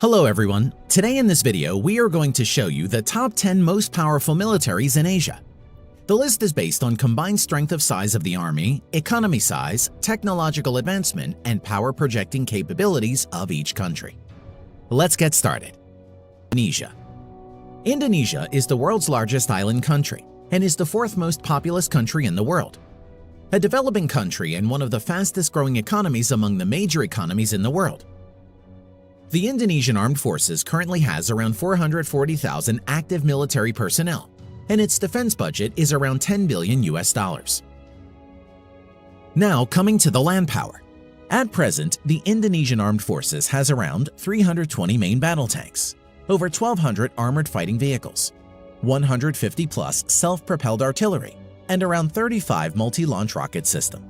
Hello everyone, today in this video we are going to show you the top 10 most powerful militaries in Asia. The list is based on combined strength of size of the army, economy size, technological advancement, and power projecting capabilities of each country. Let's get started. Indonesia. Indonesia is the world's largest island country and is the fourth most populous country in the world. A developing country and one of the fastest growing economies among the major economies in the world. The Indonesian Armed Forces currently has around 440,000 active military personnel, and its defense budget is around $10 billion. Now coming to the land power. At present, the Indonesian Armed Forces has around 320 main battle tanks, over 1,200 armored fighting vehicles, 150 plus self-propelled artillery, and around 35 multi-launch rocket systems.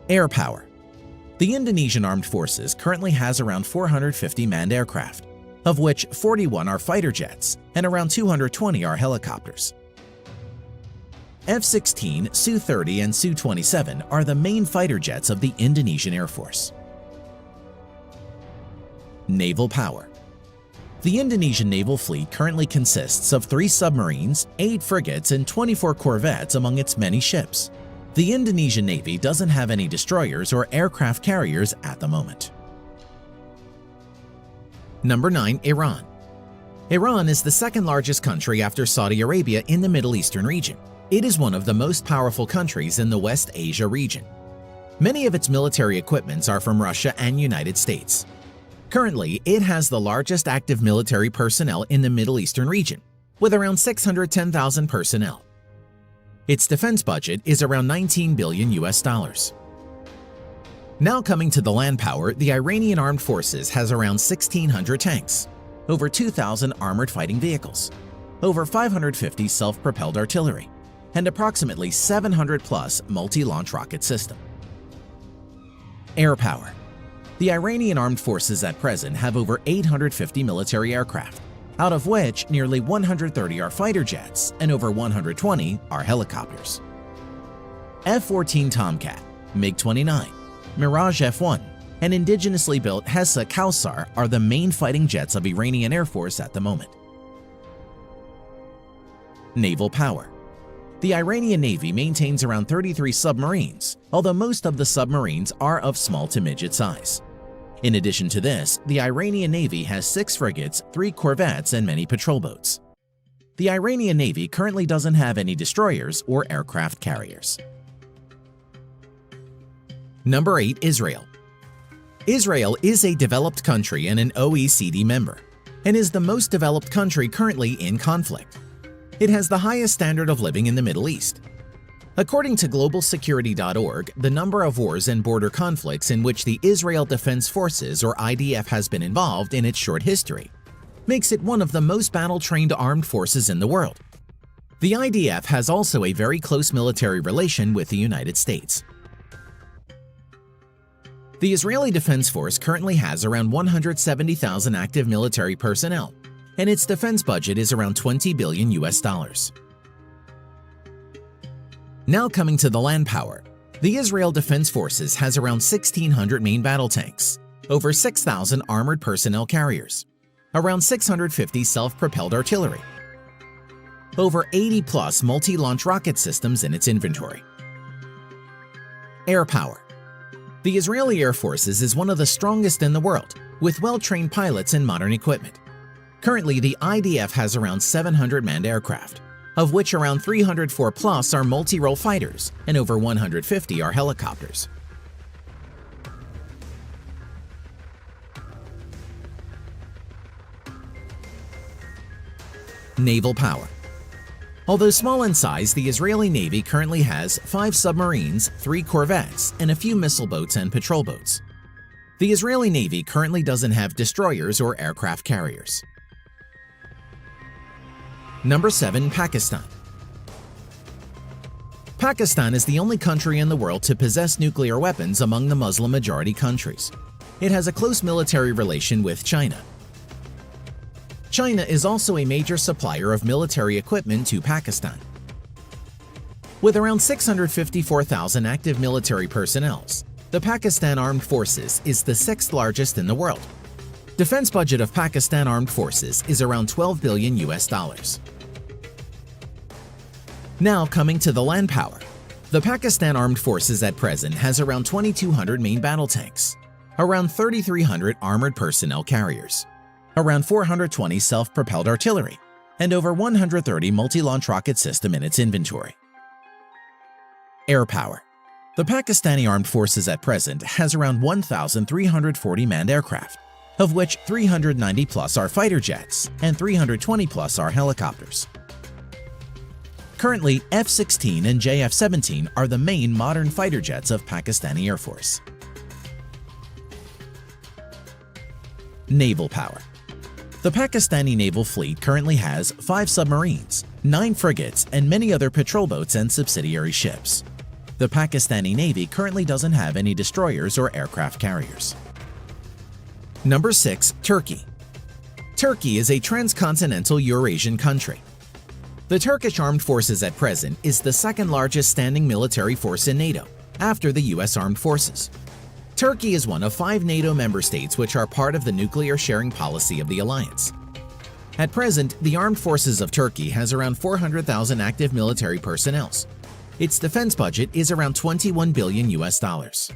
Air power. The Indonesian Armed Forces currently has around 450 manned aircraft, of which 41 are fighter jets and around 220 are helicopters. F-16, Su-30 and Su-27 are the main fighter jets of the Indonesian Air Force. Naval power. The Indonesian naval fleet currently consists of 3 submarines, 8 frigates, and 24 corvettes among its many ships. The Indonesian Navy doesn't have any destroyers or aircraft carriers at the moment. Number 9. Iran. Iran is the second largest country after Saudi Arabia in the Middle Eastern region. It is one of the most powerful countries in the West Asia region. Many of its military equipments are from Russia and United States. Currently, it has the largest active military personnel in the Middle Eastern region, with around 610,000 personnel. Its defense budget is around $19 billion. Now coming to the land power, the Iranian Armed Forces has around 1,600 tanks, over 2,000 armored fighting vehicles, over 550 self-propelled artillery, and approximately 700 plus multi-launch rocket system. Air power. The Iranian Armed Forces at present have over 850 military aircraft, out of which nearly 130 are fighter jets and over 120 are helicopters. F-14 Tomcat, MiG-29, Mirage F-1, and indigenously built Hessa Kausar are the main fighting jets of Iranian Air Force at the moment. Naval power. The Iranian Navy maintains around 33 submarines, although most of the submarines are of small to midget size. In addition to this, the Iranian Navy has 6 frigates, 3 corvettes, and many patrol boats. The Iranian Navy currently doesn't have any destroyers or aircraft carriers. Number 8. Israel. Israel is a developed country and an OECD member, and is the most developed country currently in conflict. It has the highest standard of living in the Middle East. According to globalsecurity.org, the number of wars and border conflicts in which the Israel Defense Forces or IDF has been involved in its short history makes it one of the most battle-trained armed forces in the world. The IDF has also a very close military relation with the United States. The Israeli Defense Force currently has around 170,000 active military personnel, and its defense budget is around $20 billion. Now coming to the land power, the Israel Defense Forces has around 1,600 main battle tanks, over 6,000 armored personnel carriers, around 650 self-propelled artillery, over 80 plus multi-launch rocket systems in its inventory. Air power. The Israeli Air Forces is one of the strongest in the world, with well-trained pilots and modern equipment. Currently, the IDF has around 700 manned aircraft, of which around 304 plus are multi-role fighters and over 150 are helicopters. Naval power. Although small in size, the Israeli Navy currently has 5 submarines, 3 corvettes, and a few missile boats and patrol boats. The Israeli Navy currently doesn't have destroyers or aircraft carriers. Number 7. Pakistan. Pakistan is the only country in the world to possess nuclear weapons among the Muslim-majority countries. It has a close military relation with China. China is also a major supplier of military equipment to Pakistan. With around 654,000 active military personnel, The Pakistan Armed Forces is the sixth largest in the world. Defense budget of Pakistan Armed Forces is around $12 billion US. Now coming to the land power. The Pakistan Armed Forces at present has around 2,200 main battle tanks, around 3,300 armored personnel carriers, around 420 self-propelled artillery, and over 130 multi-launch rocket system in its inventory. Air power. The Pakistani Armed Forces at present has around 1,340 manned aircraft, of which 390 plus are fighter jets and 320 plus are helicopters. Currently, F-16 and JF-17 are the main modern fighter jets of Pakistani Air Force. Naval power. The Pakistani naval fleet currently has 5 submarines, 9 frigates, and many other patrol boats and subsidiary ships. The Pakistani Navy currently doesn't have any destroyers or aircraft carriers. Number 6. Turkey. Turkey is a transcontinental Eurasian country. The Turkish Armed Forces at present is the second largest standing military force in NATO, after the US Armed Forces. Turkey is one of 5 NATO member states which are part of the nuclear sharing policy of the alliance. At present, the Armed Forces of Turkey has around 400,000 active military personnel. Its defense budget is around $21 billion US.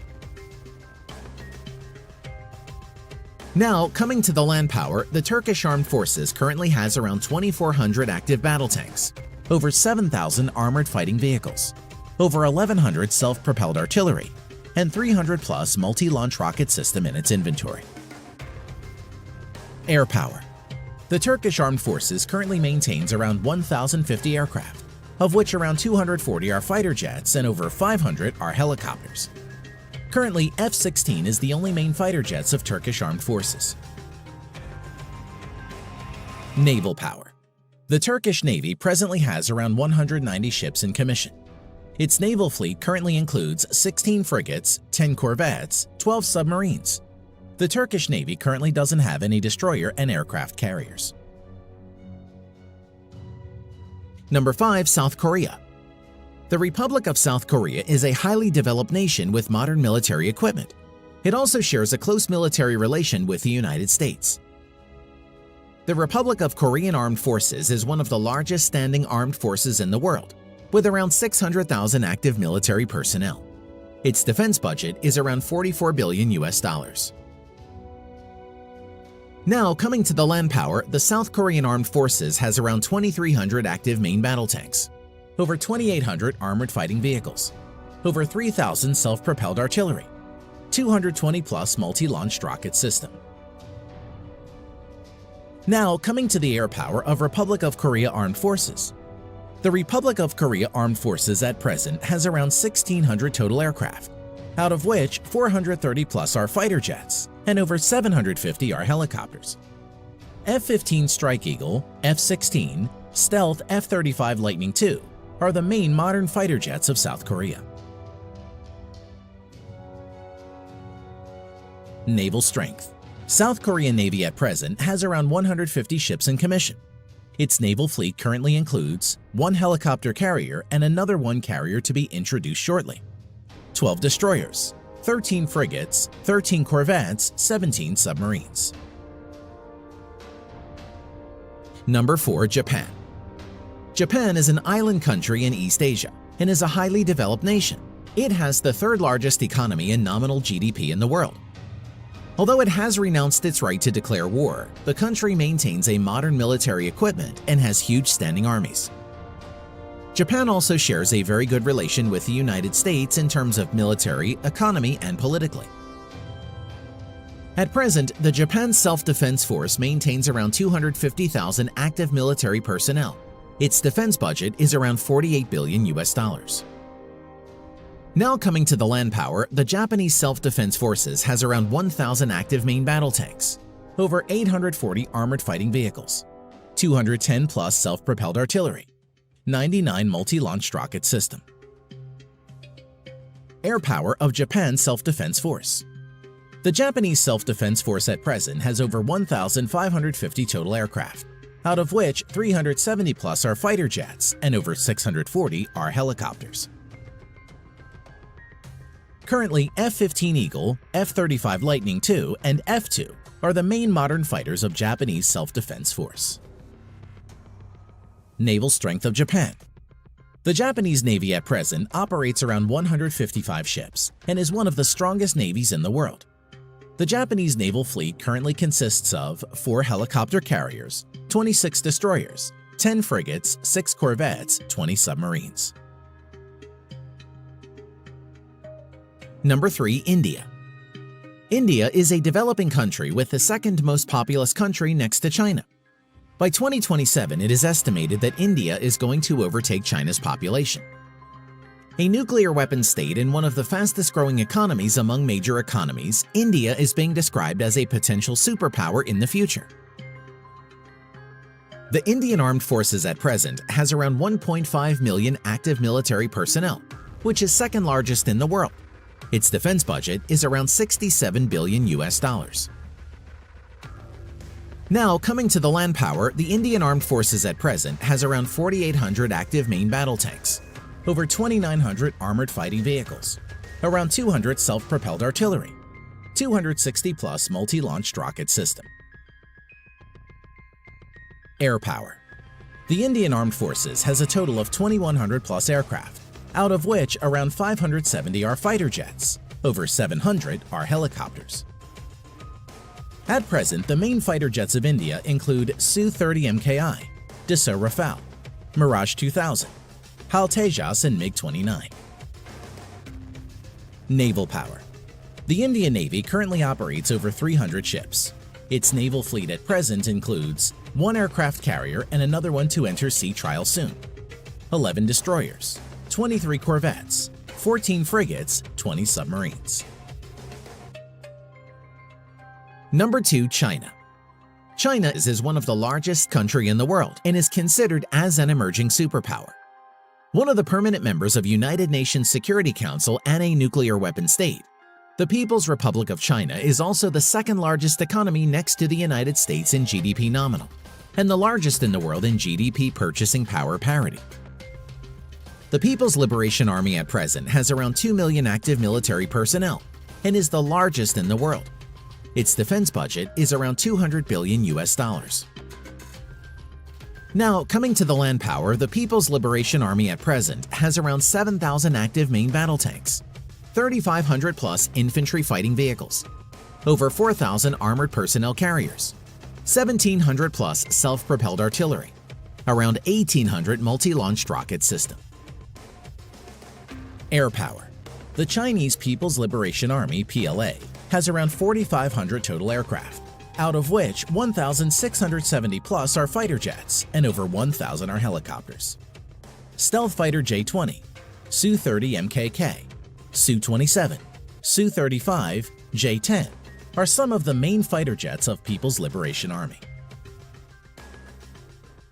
Now, coming to the land power, the Turkish Armed Forces currently has around 2,400 active battle tanks, over 7,000 armored fighting vehicles, over 1,100 self-propelled artillery, and 300 plus multi-launch rocket system in its inventory. Air power. The Turkish Armed Forces currently maintains around 1,050 aircraft, of which around 240 are fighter jets and over 500 are helicopters. Currently, F-16 is the only main fighter jets of Turkish Armed Forces. Naval power. The Turkish Navy presently has around 190 ships in commission. Its naval fleet currently includes 16 frigates, 10 corvettes, 12 submarines. The Turkish Navy currently doesn't have any destroyer and aircraft carriers. Number 5. South Korea. The Republic of South Korea is a highly developed nation with modern military equipment. It also shares a close military relation with the United States. The Republic of Korean Armed Forces is one of the largest standing armed forces in the world, with around 600,000 active military personnel. Its defense budget is around $44 billion US. Now, coming to the land power, the South Korean Armed Forces has around 2,300 active main battle tanks, over 2,800 armored fighting vehicles, over 3,000 self-propelled artillery, 220 plus multi-launched rocket system. Now, coming to the air power of Republic of Korea Armed Forces. The Republic of Korea Armed Forces at present has around 1,600 total aircraft, out of which 430 plus are fighter jets and over 750 are helicopters. F-15 Strike Eagle, F-16, Stealth F-35 Lightning II are the main modern fighter jets of South Korea. Naval strength. South Korean Navy at present has around 150 ships in commission. Its naval fleet currently includes 1 helicopter carrier and another 1 carrier to be introduced shortly, 12 destroyers, 13 frigates, 13 corvettes, 17 submarines. Number 4. Japan. Japan is an island country in East Asia and is a highly developed nation. It has the 3rd largest economy and nominal GDP in the world. Although it has renounced its right to declare war, the country maintains a modern military equipment and has huge standing armies. Japan also shares a very good relation with the United States in terms of military, economy, and politically. At present, the Japan Self-Defense Force maintains around 250,000 active military personnel. Its defense budget is around $48 billion US. Now coming to the land power, the Japanese Self-Defense Forces has around 1,000 active main battle tanks, over 840 armored fighting vehicles, 210 plus self-propelled artillery, 99 multi-launched rocket system. Air power of Japan Self-Defense Force. The Japanese Self-Defense Force at present has over 1,550 total aircraft, out of which 370 plus are fighter jets and over 640 are helicopters. Currently, F-15 Eagle, F-35 Lightning II, and F-2 are the main modern fighters of Japanese self-defense force. Naval strength of Japan. The Japanese Navy at present operates around 155 ships and is one of the strongest navies in the world. The Japanese naval fleet currently consists of 4 helicopter carriers, 26 destroyers, 10 frigates, 6 corvettes, 20 submarines. Number 3. India. India is a developing country with the second most populous country next to China. By 2027, it is estimated that India is going to overtake China's population. A nuclear weapons state and one of the fastest-growing economies among major economies, India is being described as a potential superpower in the future. The Indian Armed Forces at present has around 1.5 million active military personnel, which is second largest in the world. Its defense budget is around $67 billion. Now, coming to the land power, the Indian Armed Forces at present has around 4,800 active main battle tanks, over 2,900 armored fighting vehicles, around 200 self-propelled artillery, 260-plus multi-launched rocket system. Air power. The Indian Armed Forces has a total of 2,100-plus aircraft, out of which around 570 are fighter jets, over 700 are helicopters. At present, the main fighter jets of India include Su-30 MKI, Dassault Rafale, Mirage 2000, HAL Tejas, and MiG-29. Naval power. The Indian Navy currently operates over 300 ships. Its naval fleet at present includes 1 aircraft carrier and another one to enter sea trial soon, 11 destroyers, 23 corvettes, 14 frigates, 20 submarines. Number 2. China. China is one of the largest country in the world and is considered as an emerging superpower. One of the permanent members of United Nations Security Council and a nuclear weapon state, the People's Republic of China is also the second largest economy next to the United States in GDP nominal, and the largest in the world in GDP purchasing power parity. The People's Liberation Army at present has around 2 million active military personnel and is the largest in the world. Its defense budget is around $200 billion. Now, coming to the land power, the People's Liberation Army at present has around 7,000 active main battle tanks, 3,500-plus infantry fighting vehicles, over 4,000 armored personnel carriers, 1,700-plus self-propelled artillery, around 1,800 multi-launched rocket system. Air power. The Chinese People's Liberation Army (PLA) has around 4,500 total aircraft, out of which 1,670-plus are fighter jets and over 1,000 are helicopters. Stealth fighter J-20, Su-30 MKK, Su-27, Su-35, J-10 are some of the main fighter jets of People's Liberation Army.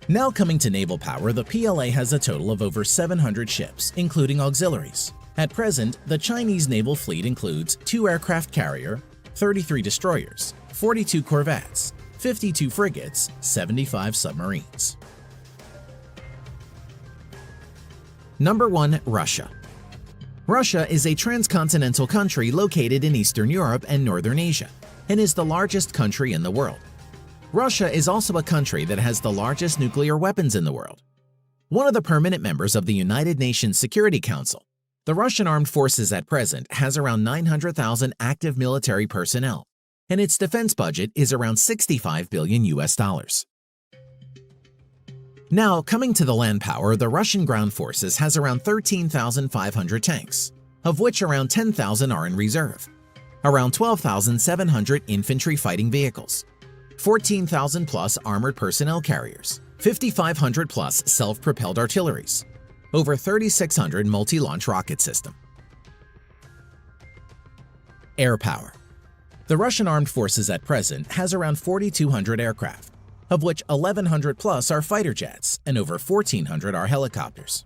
Now coming to naval power, the PLA has a total of over 700 ships, including auxiliaries. At present, the Chinese naval fleet includes 2 aircraft carrier, 33 destroyers, 42 corvettes, 52 frigates, 75 submarines. Number 1. Russia. Russia is a transcontinental country located in Eastern Europe and Northern Asia, and is the largest country in the world. Russia is also a country that has the largest nuclear weapons in the world. One of the permanent members of the United Nations Security Council, the Russian Armed Forces at present has around 900,000 active military personnel, and its defense budget is around $65 billion. Now, coming to the land power, the Russian Ground Forces has around 13,500 tanks, of which around 10,000 are in reserve, around 12,700 infantry fighting vehicles, 14,000-plus armored personnel carriers, 5,500-plus self-propelled artilleries, over 3,600 multi-launch rocket system. Air power. The Russian Armed Forces at present has around 4,200 aircraft, of which 1,100-plus are fighter jets and over 1,400 are helicopters.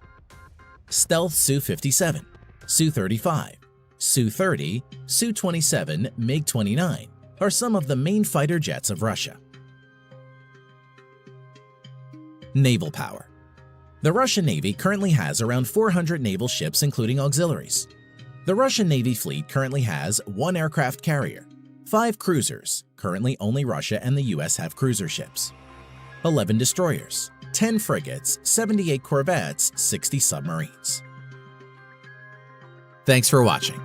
Stealth Su-57, Su-35, Su-30, Su-27, MiG-29 are some of the main fighter jets of Russia. Naval power. The Russian Navy currently has around 400 naval ships including auxiliaries, The Russian Navy fleet currently has 1 aircraft carrier, 5 cruisers, currently only Russia and the US have cruiser ships, 11 destroyers, 10 frigates, 78 corvettes, 60 submarines. Thanks for watching.